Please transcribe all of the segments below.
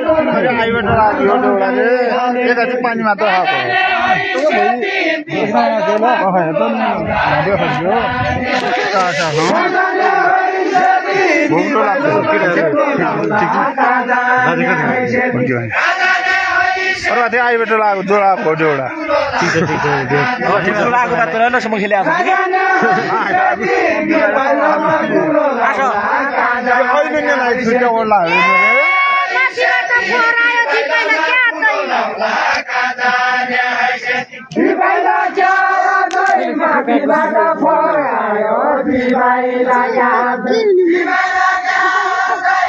आइबाट लाग्यो डोडाले एकैछिन पानीमा त आएको भुम्टो लाग्छ त्यो आइबाट लाग्यो जोडाको डोडा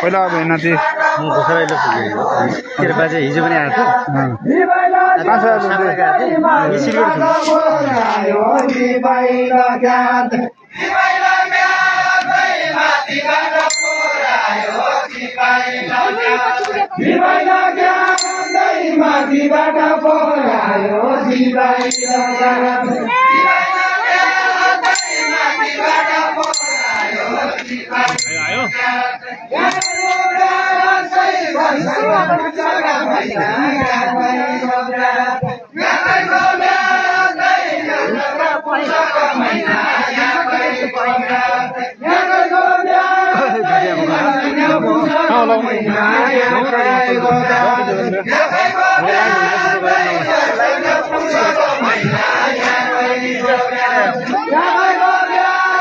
पहिला अब होइन त्यो तेरो बाजे हिजो पनि आएको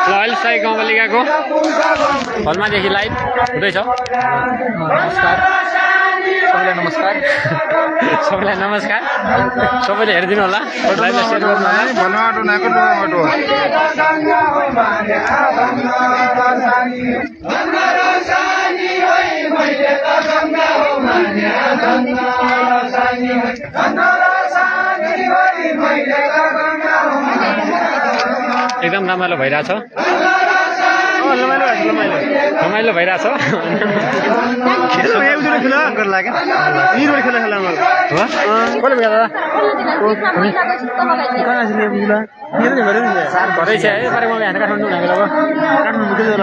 अहिले साई गाउँपालिकाको हलमादेखि लाइभ हुँदैछ। नमस्कार सबैलाई, नमस्कार सबैलाई, नमस्कार सबैले हेरिदिनु होला, लाइभलाई सेयर गर्नु एकदम रमाइलो भइरहेछ, रमाइलो भइरहेछ। घरै छ है, काठमाडौँ यहाँ काठमाडौँ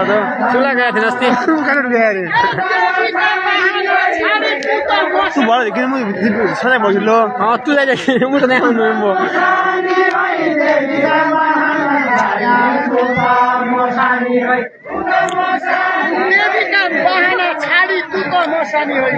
अब चुला गएको थियो अस्ति तुलाइदेखि म त नै आउनु बहाना छाडी तू तो मसानी होइ